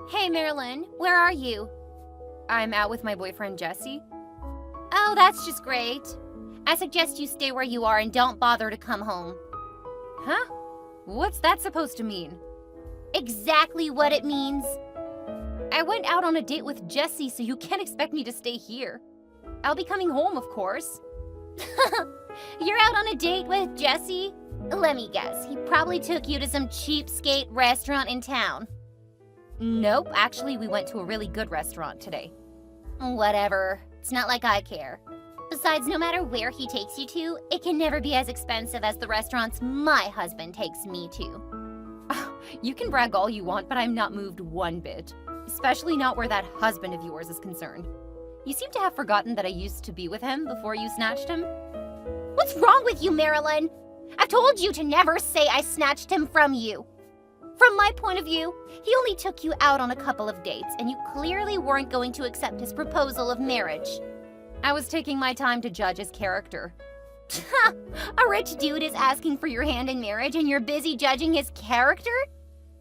Hey, Marilyn, where are you? I'm out with my boyfriend, Jesse. Oh, that's just great. I suggest you stay where you are and don't bother to come home. Huh? What's that supposed to mean? Exactly what it means. I went out on a date with Jesse, so you can't expect me to stay here. I'll be coming home, of course. You're out on a date with Jesse? Let me guess, he probably took you to some cheapskate restaurant in town. Nope, actually we went to a really good restaurant today. Whatever, it's not like I care. Besides, no matter where he takes you to, it can never be as expensive as the restaurants my husband takes me to. You can brag all you want, but I'm not moved one bit. Especially not where that husband of yours is concerned. You seem to have forgotten that I used to be with him before you snatched him. What's wrong with you, Marilyn? I've told you to never say I snatched him from you. From my point of view, he only took you out on a couple of dates, and you clearly weren't going to accept his proposal of marriage. I was taking my time to judge his character. A rich dude is asking for your hand in marriage, and you're busy judging his character?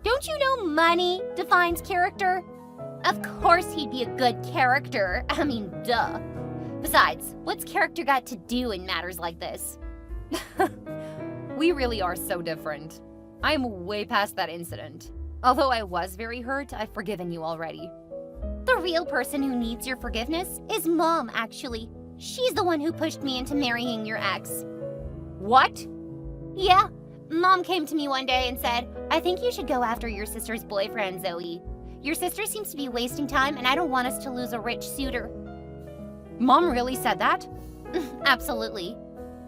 Don't you know money defines character? Of course he'd be a good character. I mean, duh. Besides, what's character got to do in matters like this? We really are so different. I'm way past that incident. Although I was very hurt, I've forgiven you already. The real person who needs your forgiveness is Mom, actually. She's the one who pushed me into marrying your ex. What? Yeah. Mom came to me one day and said, I think you should go after your sister's boyfriend, Zoe. Your sister seems to be wasting time, and I don't want us to lose a rich suitor. Mom really said that? Absolutely.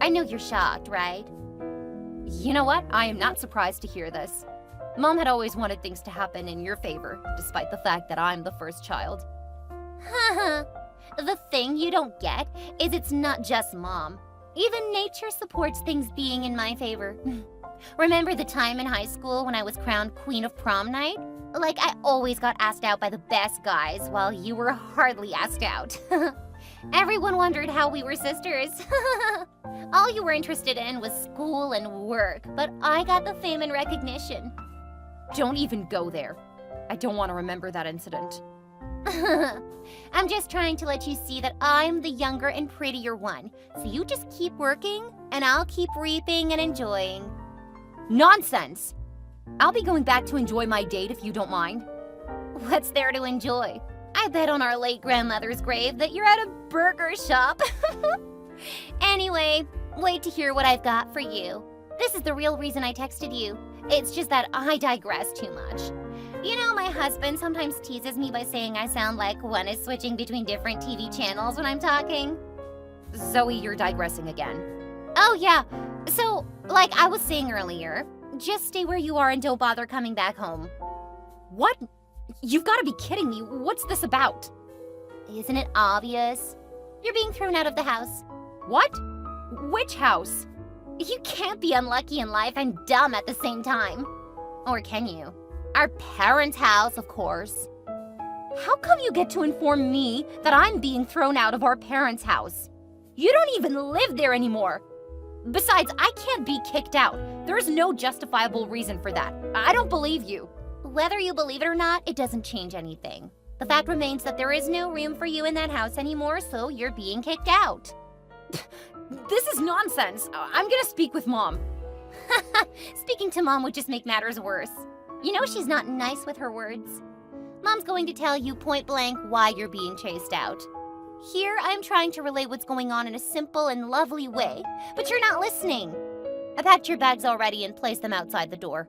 I know you're shocked, right? You know what? I am not surprised to hear this. Mom had always wanted things to happen in your favor, despite the fact that I'm the first child. Haha. The thing you don't get is it's not just Mom. Even nature supports things being in my favor. Remember the time in high school when I was crowned Queen of Prom Night? Like, I always got asked out by the best guys, while you were hardly asked out. Everyone wondered how we were sisters. All you were interested in was school and work, but I got the fame and recognition. Don't even go there. I don't want to remember that incident. I'm just trying to let you see that I'm the younger and prettier one, so you just keep working, and I'll keep reaping and enjoying. Nonsense! I'll be going back to enjoy my date if you don't mind. What's there to enjoy? I bet on our late grandmother's grave that you're at a burger shop. Anyway, wait to hear what I've got for you. This is the real reason I texted you. It's just that I digress too much. You know, my husband sometimes teases me by saying I sound like one is switching between different TV channels when I'm talking. Zoe, you're digressing again. Oh yeah, so like I was saying earlier, just stay where you are and don't bother coming back home. What? You've got to be kidding me. What's this about? Isn't it obvious? You're being thrown out of the house. What? Which house? You can't be unlucky in life and dumb at the same time. Or can you? Our parents' house, of course. How come you get to inform me that I'm being thrown out of our parents' house? You don't even live there anymore. Besides, I can't be kicked out. There's no justifiable reason for that. I don't believe you. Whether you believe it or not, it doesn't change anything. The fact remains that there is no room for you in that house anymore, so you're being kicked out. This is nonsense. I'm gonna speak with Mom. Speaking to Mom would just make matters worse. You know she's not nice with her words. Mom's going to tell you point blank why you're being chased out. Here, I'm trying to relay what's going on in a simple and lovely way, but you're not listening. I packed your bags already and placed them outside the door.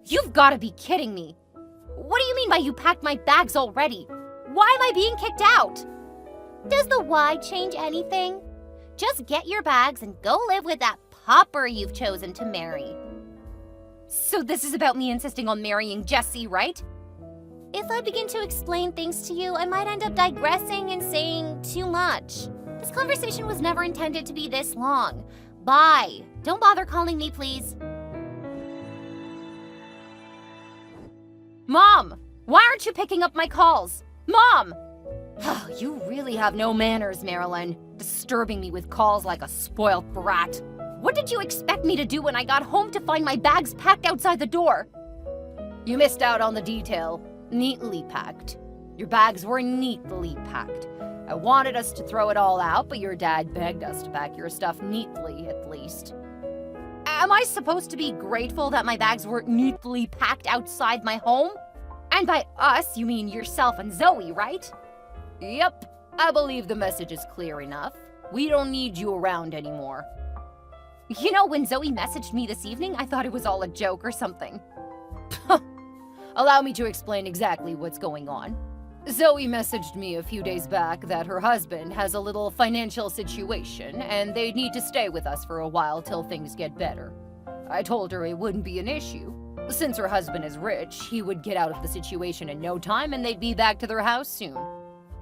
You've got to be kidding me. What do you mean by you packed my bags already? Why am I being kicked out? Does the why change anything? Just get your bags and go live with that pauper you've chosen to marry. So this is about me insisting on marrying Jesse, right? If I begin to explain things to you, I might end up digressing and saying too much. This conversation was never intended to be this long. Bye. Don't bother calling me, please. Mom! Why aren't you picking up my calls? Mom! You really have no manners, Marilyn. Disturbing me with calls like a spoiled brat. What did you expect me to do when I got home to find my bags packed outside the door? You missed out on the detail. Neatly packed. Your bags were neatly packed. I wanted us to throw it all out, but your dad begged us to pack your stuff neatly, at least. Am I supposed to be grateful that my bags were neatly packed outside my home? And by us, you mean yourself and Zoe, right? Yep, I believe the message is clear enough. We don't need you around anymore. You know, when Zoe messaged me this evening, I thought it was all a joke or something. Allow me to explain exactly what's going on. Zoe messaged me a few days back that her husband has a little financial situation and they need to stay with us for a while till things get better. I told her it wouldn't be an issue. Since her husband is rich, he would get out of the situation in no time and they'd be back to their house soon.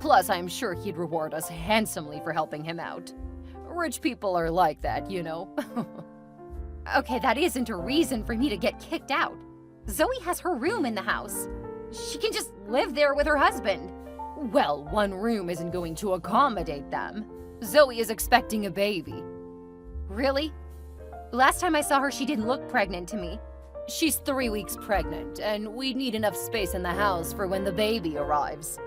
Plus, I'm sure he'd reward us handsomely for helping him out. Rich people are like that, you know. Okay, that isn't a reason for me to get kicked out. Zoe has her room in the house. She can just live there with her husband. Well, one room isn't going to accommodate them. Zoe is expecting a baby. Really? Last time I saw her, she didn't look pregnant to me. She's 3 weeks pregnant, and we need enough space in the house for when the baby arrives.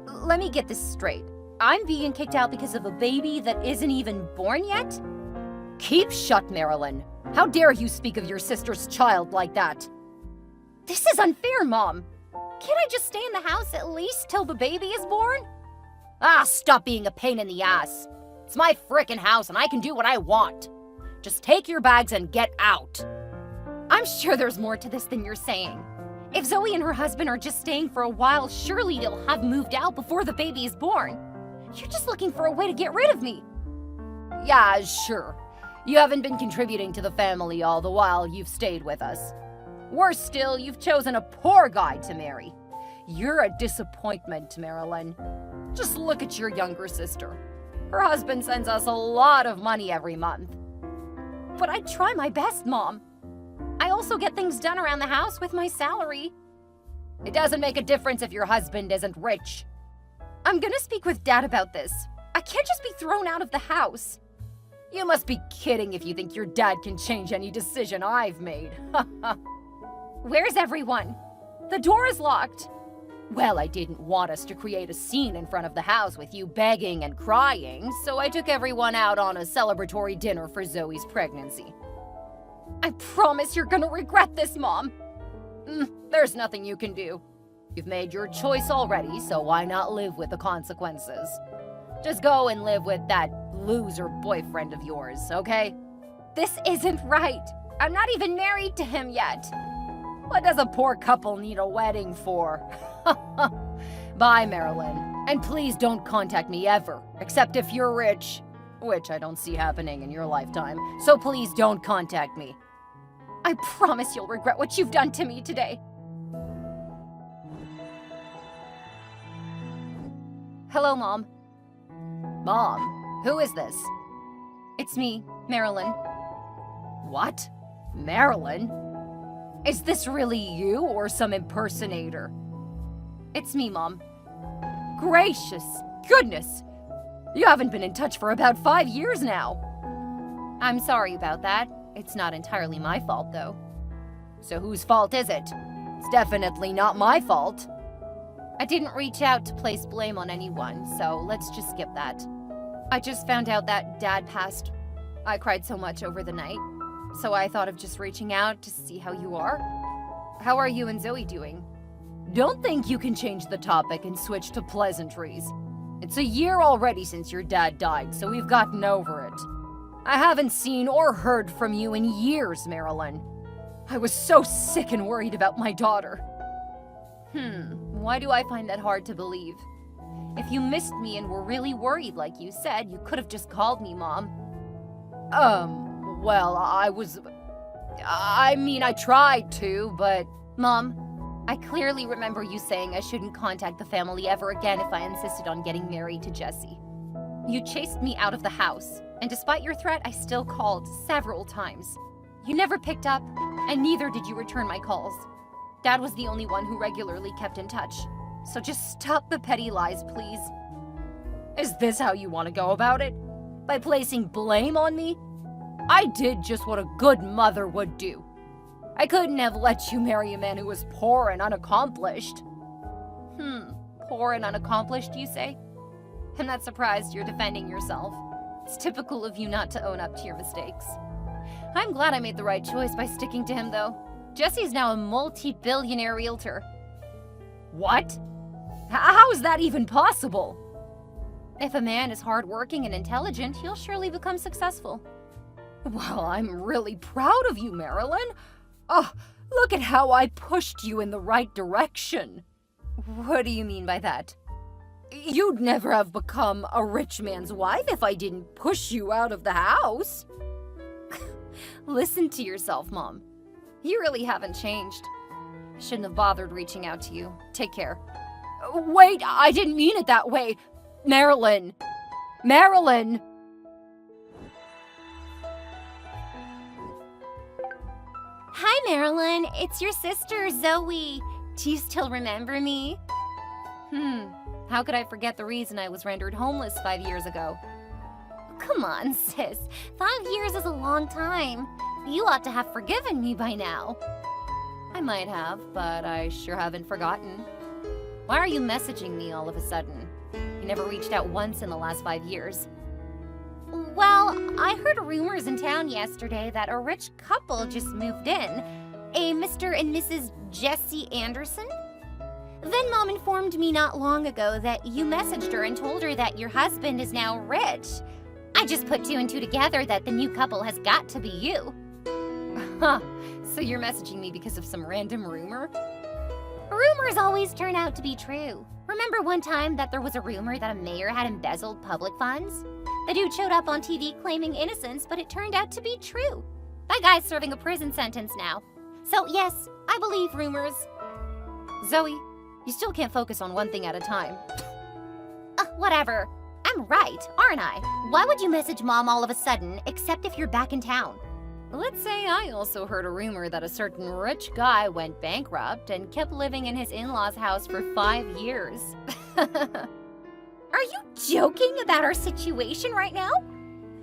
Let me get this straight. I'm being kicked out because of a baby that isn't even born yet? Keep shut, Marilyn. How dare you speak of your sister's child like that? This is unfair, Mom. Can't I just stay in the house at least till the baby is born? Ah, stop being a pain in the ass. It's my frickin' house and I can do what I want. Just take your bags and get out. I'm sure there's more to this than you're saying. If Zoe and her husband are just staying for a while, surely they'll have moved out before the baby is born. You're just looking for a way to get rid of me. Yeah, sure. You haven't been contributing to the family all the while you've stayed with us. Worse still, you've chosen a poor guy to marry. You're a disappointment, Marilyn. Just look at your younger sister. Her husband sends us a lot of money every month. But I try my best, Mom. I also get things done around the house with my salary. It doesn't make a difference if your husband isn't rich. I'm gonna speak with Dad about this. I can't just be thrown out of the house. You must be kidding if you think your dad can change any decision I've made. Where's everyone? The door is locked. Well, I didn't want us to create a scene in front of the house with you begging and crying, so I took everyone out on a celebratory dinner for Zoe's pregnancy. I promise you're gonna regret this, Mom. There's nothing you can do. You've made your choice already, so why not live with the consequences? Just go and live with that loser boyfriend of yours, okay? This isn't right. I'm not even married to him yet. What does a poor couple need a wedding for? Bye, Marilyn. And please don't contact me ever, except if you're rich, which I don't see happening in your lifetime, so please don't contact me. I promise you'll regret what you've done to me today. Hello, Mom. Mom, who is this? It's me, Marilyn. What? Marilyn? Is this really you or some impersonator? It's me, Mom. Gracious goodness! You haven't been in touch for about 5 years now. I'm sorry about that. It's not entirely my fault, though. So whose fault is it? It's definitely not my fault. I didn't reach out to place blame on anyone, so let's just skip that. I just found out that Dad passed. I cried so much over the night, so I thought of just reaching out to see how you are. How are you and Zoe doing? Don't think you can change the topic and switch to pleasantries. It's a year already since your dad died, so we've gotten over it. I haven't seen or heard from you in years, Marilyn. I was so sick and worried about my daughter. Why do I find that hard to believe? If you missed me and were really worried like you said, you could have just called me, Mom. Well, I tried to, but... Mom, I clearly remember you saying I shouldn't contact the family ever again if I insisted on getting married to Jesse. You chased me out of the house, and despite your threat, I still called several times. You never picked up, and neither did you return my calls. Dad was the only one who regularly kept in touch. So just stop the petty lies, please. Is this how you want to go about it? By placing blame on me? I did just what a good mother would do. I couldn't have let you marry a man who was poor and unaccomplished. Poor and unaccomplished, you say? I'm not surprised you're defending yourself. It's typical of you not to own up to your mistakes. I'm glad I made the right choice by sticking to him, though. Jesse's now a multi-billionaire realtor. What? How is that even possible? If a man is hardworking and intelligent, he'll surely become successful. Well, I'm really proud of you, Marilyn. Oh, look at how I pushed you in the right direction. What do you mean by that? You'd never have become a rich man's wife if I didn't push you out of the house. Listen to yourself, Mom. You really haven't changed. Shouldn't have bothered reaching out to you. Take care. Wait, I didn't mean it that way. Marilyn! Marilyn! Hi, Marilyn. It's your sister, Zoe. Do you still remember me? How could I forget the reason I was rendered homeless 5 years ago? Come on, sis. 5 years is a long time. You ought to have forgiven me by now. I might have, but I sure haven't forgotten. Why are you messaging me all of a sudden? You never reached out once in the last 5 years. Well, I heard rumors in town yesterday that a rich couple just moved in. A Mr. and Mrs. Jesse Anderson? Then Mom informed me not long ago that you messaged her and told her that your husband is now rich. I just put 2 and 2 together that the new couple has got to be you. Huh, so you're messaging me because of some random rumor? Rumors always turn out to be true. Remember one time that there was a rumor that a mayor had embezzled public funds? The dude showed up on TV claiming innocence, but it turned out to be true. That guy's serving a prison sentence now. So yes, I believe rumors. Zoe, you still can't focus on one thing at a time. Whatever. I'm right, aren't I? Why would you message Mom all of a sudden, except if you're back in town? Let's say I also heard a rumor that a certain rich guy went bankrupt and kept living in his in-laws' house for 5 years. Are you joking about our situation right now?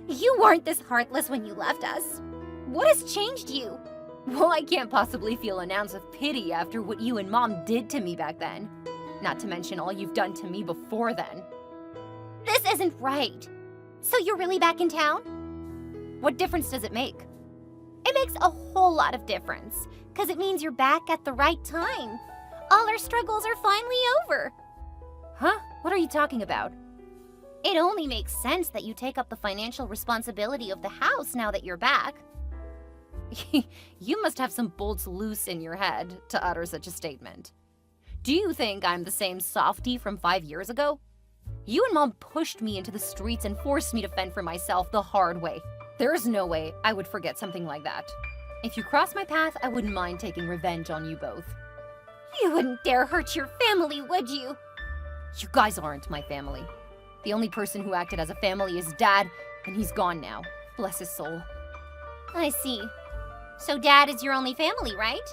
You weren't this heartless when you left us. What has changed you? Well, I can't possibly feel an ounce of pity after what you and Mom did to me back then. Not to mention all you've done to me before then. This isn't right. So you're really back in town? What difference does it make? It makes a whole lot of difference, because it means you're back at the right time. All our struggles are finally over. Huh? What are you talking about? It only makes sense that you take up the financial responsibility of the house now that you're back. You must have some bolts loose in your head to utter such a statement. Do you think I'm the same softie from 5 years ago? You and Mom pushed me into the streets and forced me to fend for myself the hard way. There's no way I would forget something like that. If you cross my path, I wouldn't mind taking revenge on you both. You wouldn't dare hurt your family, would you? You guys aren't my family. The only person who acted as a family is Dad, and he's gone now. Bless his soul. I see. So Dad is your only family, right?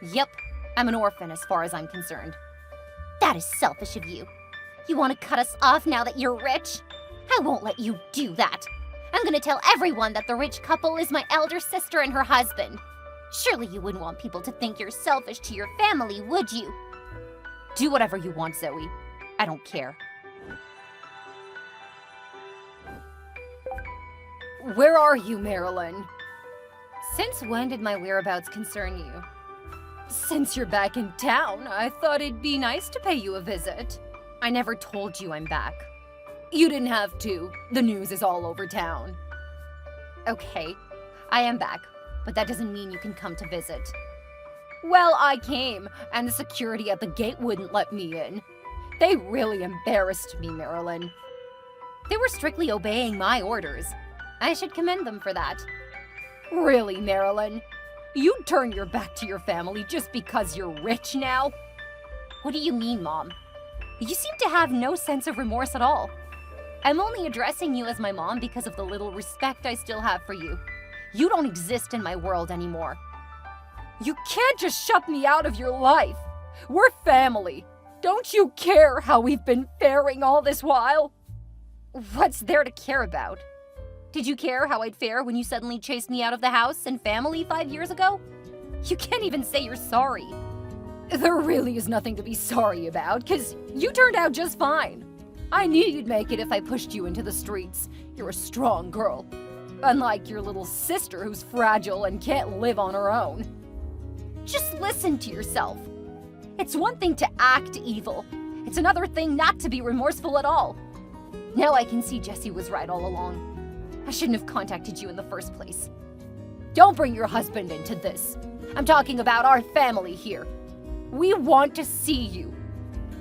Yep, I'm an orphan as far as I'm concerned. That is selfish of you. You want to cut us off now that you're rich? I won't let you do that. I'm gonna tell everyone that the rich couple is my elder sister and her husband. Surely you wouldn't want people to think you're selfish to your family, would you? Do whatever you want, Zoe. I don't care. Where are you, Marilyn? Since when did my whereabouts concern you? Since you're back in town, I thought it'd be nice to pay you a visit. I never told you I'm back. You didn't have to. The news is all over town. Okay, I am back, but that doesn't mean you can come to visit. Well, I came, and the security at the gate wouldn't let me in. They really embarrassed me, Marilyn. They were strictly obeying my orders. I should commend them for that. Really, Marilyn? You'd turn your back to your family just because you're rich now? What do you mean, Mom? You seem to have no sense of remorse at all. I'm only addressing you as my mom because of the little respect I still have for you. You don't exist in my world anymore. You can't just shut me out of your life. We're family. Don't you care how we've been faring all this while? What's there to care about? Did you care how I'd fare when you suddenly chased me out of the house and family 5 years ago? You can't even say you're sorry. There really is nothing to be sorry about, 'cause you turned out just fine. I knew you'd make it if I pushed you into the streets. You're a strong girl. Unlike your little sister who's fragile and can't live on her own. Just listen to yourself. It's one thing to act evil. It's another thing not to be remorseful at all. Now I can see Jesse was right all along. I shouldn't have contacted you in the first place. Don't bring your husband into this. I'm talking about our family here. We want to see you.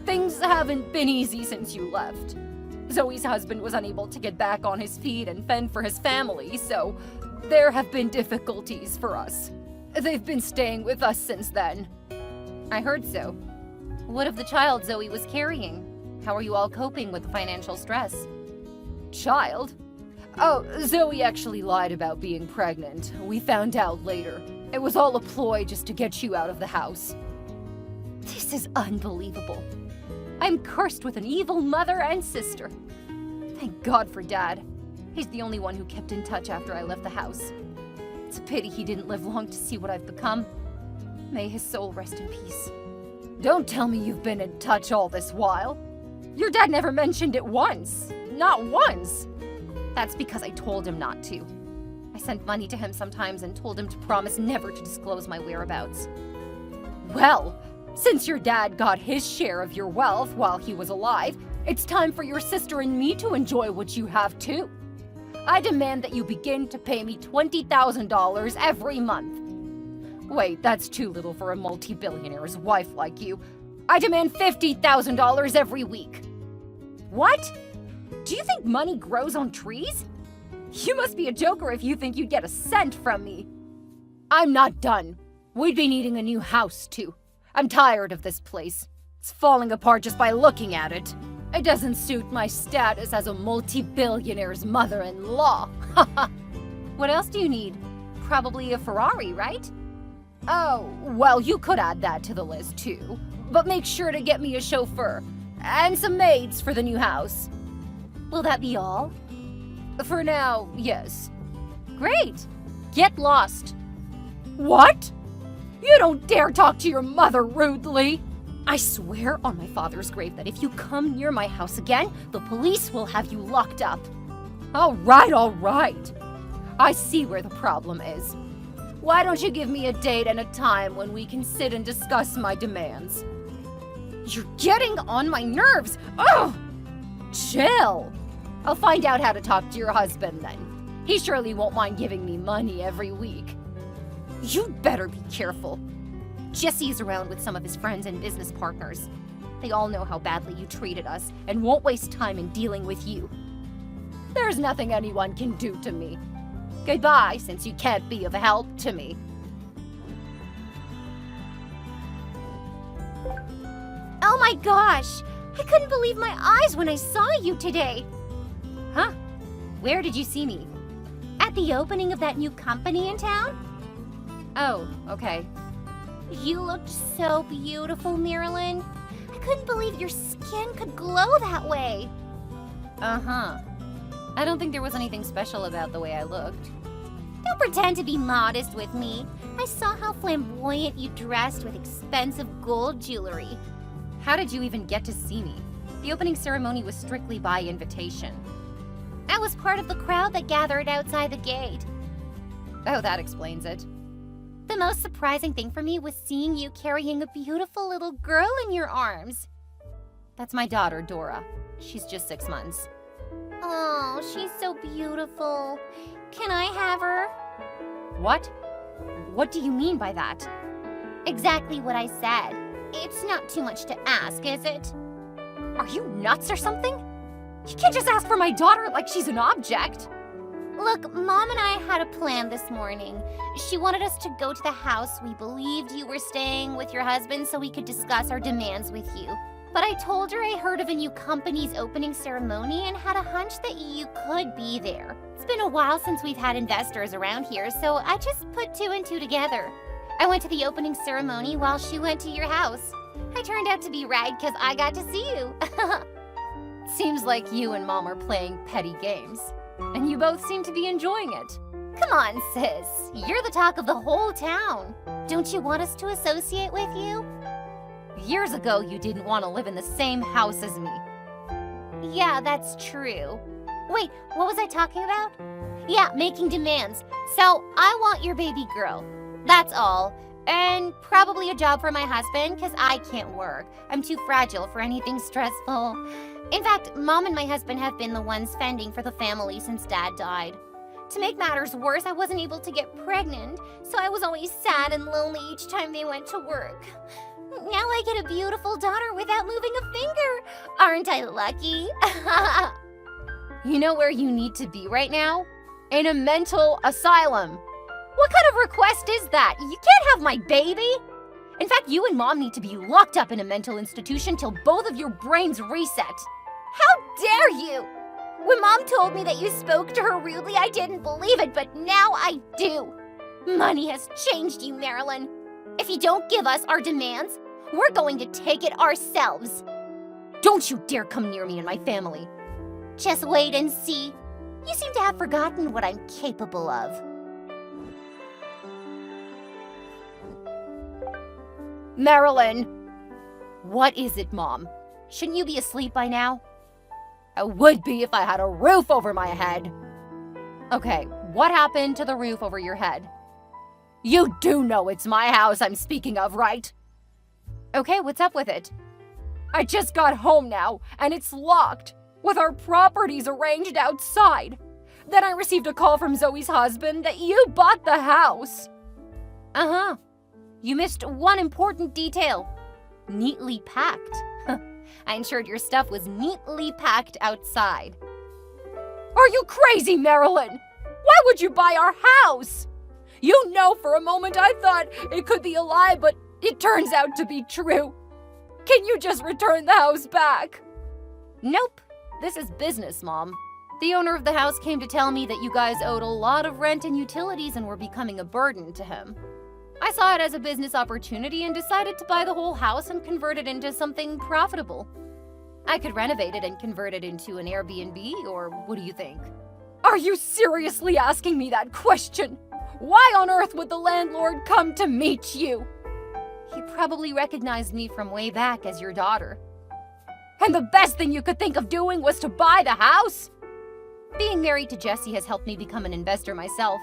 Things haven't been easy since you left. Zoe's husband was unable to get back on his feet and fend for his family, so there have been difficulties for us. They've been staying with us since then. I heard so. What of the child Zoe was carrying? How are you all coping with the financial stress? Child? Oh, Zoe actually lied about being pregnant. We found out later. It was all a ploy just to get you out of the house. This is unbelievable. I'm cursed with an evil mother and sister. Thank God for Dad. He's the only one who kept in touch after I left the house. It's a pity he didn't live long to see what I've become. May his soul rest in peace. Don't tell me you've been in touch all this while. Your dad never mentioned it once. Not once. That's because I told him not to. I sent money to him sometimes and told him to promise never to disclose my whereabouts. Well, since your dad got his share of your wealth while he was alive, it's time for your sister and me to enjoy what you have too. I demand that you begin to pay me $20,000 every month. Wait, that's too little for a multi-billionaire's wife like you. I demand $50,000 every week. What? Do you think money grows on trees? You must be a joker if you think you'd get a cent from me. I'm not done. We'd be needing a new house, too. I'm tired of this place. It's falling apart just by looking at it. It doesn't suit my status as a multi-billionaire's mother-in-law. What else do you need? Probably a Ferrari, right? Oh, well, you could add that to the list, too. But make sure to get me a chauffeur and some maids for the new house. Will that be all? For now, yes. Great. Get lost. What? You don't dare talk to your mother rudely. I swear on my father's grave that if you come near my house again, the police will have you locked up. All right. I see where the problem is. Why don't you give me a date and a time when we can sit and discuss my demands? You're getting on my nerves. Ugh! Chill. I'll find out how to talk to your husband then. He surely won't mind giving me money every week. You'd better be careful. Jesse's around with some of his friends and business partners. They all know how badly you treated us and won't waste time in dealing with you. There's nothing anyone can do to me. Goodbye, since you can't be of help to me. Oh my gosh! I couldn't believe my eyes when I saw you today. Huh? Where did you see me? At the opening of that new company in town? Oh, okay. You looked so beautiful, Marilyn. I couldn't believe your skin could glow that way. Uh-huh. I don't think there was anything special about the way I looked. Don't pretend to be modest with me. I saw how flamboyant you dressed with expensive gold jewelry. How did you even get to see me? The opening ceremony was strictly by invitation. I was part of the crowd that gathered outside the gate. Oh, that explains it. The most surprising thing for me was seeing you carrying a beautiful little girl in your arms. That's my daughter, Dora. She's just 6 months. Oh, she's so beautiful. Can I have her? What? What do you mean by that? Exactly what I said. It's not too much to ask, is it? Are you nuts or something? You can't just ask for my daughter like she's an object. Look, Mom and I had a plan this morning. She wanted us to go to the house we believed you were staying with your husband so we could discuss our demands with you. But I told her I heard of a new company's opening ceremony and had a hunch that you could be there. It's been a while since we've had investors around here, so I just put 2 and 2 together. I went to the opening ceremony while she went to your house. I turned out to be right because I got to see you. Seems like you and Mom are playing petty games. And you both seem to be enjoying it. Come on, sis. You're the talk of the whole town. Don't you want us to associate with you? Years ago, you didn't want to live in the same house as me. Yeah, that's true. Wait, what was I talking about? Yeah, making demands. So, I want your baby girl. That's all. And probably a job for my husband, because I can't work. I'm too fragile for anything stressful. In fact, Mom and my husband have been the ones fending for the family since Dad died. To make matters worse, I wasn't able to get pregnant, so I was always sad and lonely each time they went to work. Now I get a beautiful daughter without moving a finger. Aren't I lucky? You know where you need to be right now? In a mental asylum. What kind of request is that? You can't have my baby! In fact, you and Mom need to be locked up in a mental institution till both of your brains reset. How dare you! When Mom told me that you spoke to her rudely, I didn't believe it, but now I do. Money has changed you, Marilyn. If you don't give us our demands, we're going to take it ourselves. Don't you dare come near me and my family. Just wait and see. You seem to have forgotten what I'm capable of. Marilyn! What is it, Mom? Shouldn't you be asleep by now? I would be if I had a roof over my head. Okay, what happened to the roof over your head? You do know it's my house I'm speaking of, right? Okay, what's up with it? I just got home now, and it's locked, with our properties arranged outside. Then I received a call from Zoe's husband that you bought the house. Uh-huh. You missed one important detail. Neatly packed. I ensured your stuff was neatly packed outside. Are you crazy, Marilyn? Why would you buy our house? You know, for a moment I thought it could be a lie, but it turns out to be true. Can you just return the house back? Nope. This is business, Mom. The owner of the house came to tell me that you guys owed a lot of rent and utilities and were becoming a burden to him. I saw it as a business opportunity and decided to buy the whole house and convert it into something profitable. I could renovate it and convert it into an Airbnb, or what do you think? Are you seriously asking me that question? Why on earth would the landlord come to meet you? He probably recognized me from way back as your daughter. And the best thing you could think of doing was to buy the house? Being married to Jesse has helped me become an investor myself.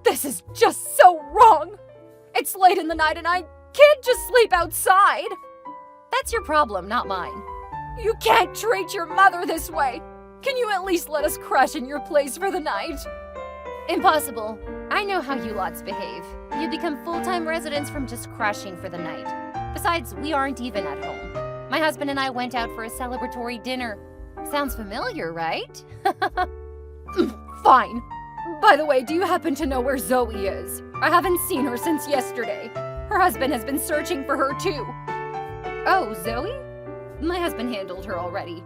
This is just so wrong! It's late in the night and I can't just sleep outside! That's your problem, not mine. You can't treat your mother this way! Can you at least let us crash in your place for the night? Impossible. I know how you lots behave. You become full-time residents from just crashing for the night. Besides, we aren't even at home. My husband and I went out for a celebratory dinner. Sounds familiar, right? Fine. By the way, do you happen to know where Zoe is? I haven't seen her since yesterday. Her husband has been searching for her too. Oh, Zoe? My husband handled her already.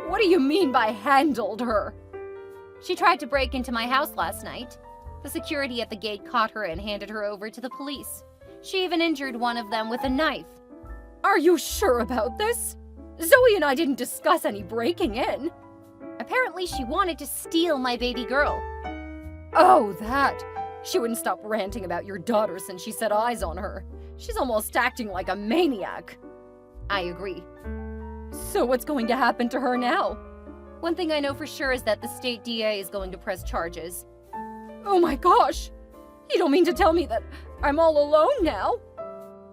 What do you mean by handled her? She tried to break into my house last night. The security at the gate caught her and handed her over to the police. She even injured one of them with a knife. Are you sure about this? Zoe and I didn't discuss any breaking in. Apparently she wanted to steal my baby girl. Oh, that. She wouldn't stop ranting about your daughter since she set eyes on her. She's almost acting like a maniac. I agree. So what's going to happen to her now? One thing I know for sure is that the state DA is going to press charges. Oh my gosh! You don't mean to tell me that I'm all alone now?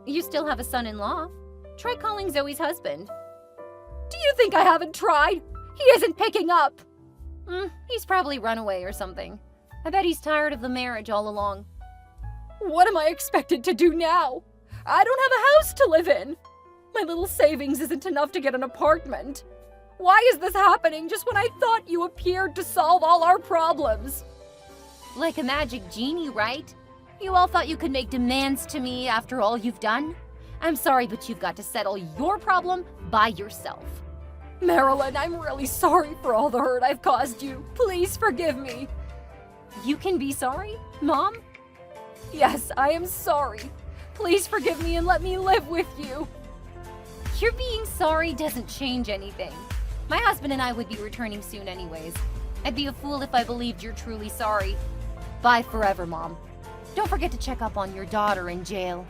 You still have a son-in-law. Try calling Zoe's husband. Do you think I haven't tried? He isn't picking up. He's probably run away or something. I bet he's tired of the marriage all along. What am I expected to do now? I don't have a house to live in. My little savings isn't enough to get an apartment. Why is this happening just when I thought you appeared to solve all our problems? Like a magic genie, right? You all thought you could make demands to me after all you've done? I'm sorry, but you've got to settle your problem by yourself. Marilyn, I'm really sorry for all the hurt I've caused you. Please forgive me. You can be sorry, Mom? Yes, I am sorry. Please forgive me and let me live with you. Your being sorry doesn't change anything. My husband and I would be returning soon anyways. I'd be a fool if I believed you're truly sorry. Bye forever, Mom. Don't forget to check up on your daughter in jail.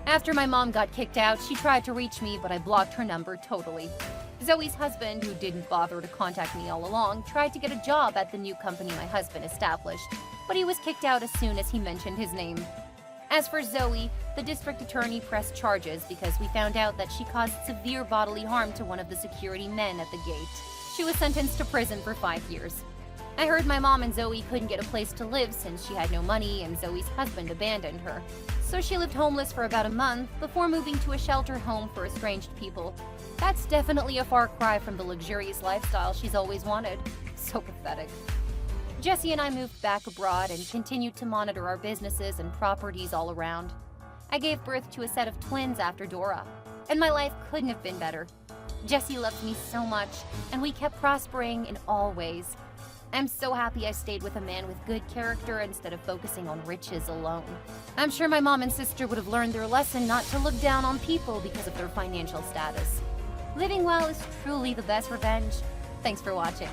After my mom got kicked out, she tried to reach me, but I blocked her number totally. Zoe's husband, who didn't bother to contact me all along, tried to get a job at the new company my husband established, but he was kicked out as soon as he mentioned his name. As for Zoe, the district attorney pressed charges because we found out that she caused severe bodily harm to one of the security men at the gate. She was sentenced to prison for 5 years. I heard my mom and Zoe couldn't get a place to live since she had no money and Zoe's husband abandoned her. So she lived homeless for about a month before moving to a shelter home for estranged people. That's definitely a far cry from the luxurious lifestyle she's always wanted. So pathetic. Jesse and I moved back abroad and continued to monitor our businesses and properties all around. I gave birth to a set of twins after Dora, and my life couldn't have been better. Jesse loved me so much, and we kept prospering in all ways. I'm so happy I stayed with a man with good character instead of focusing on riches alone. I'm sure my mom and sister would have learned their lesson not to look down on people because of their financial status. Living well is truly the best revenge. Thanks for watching.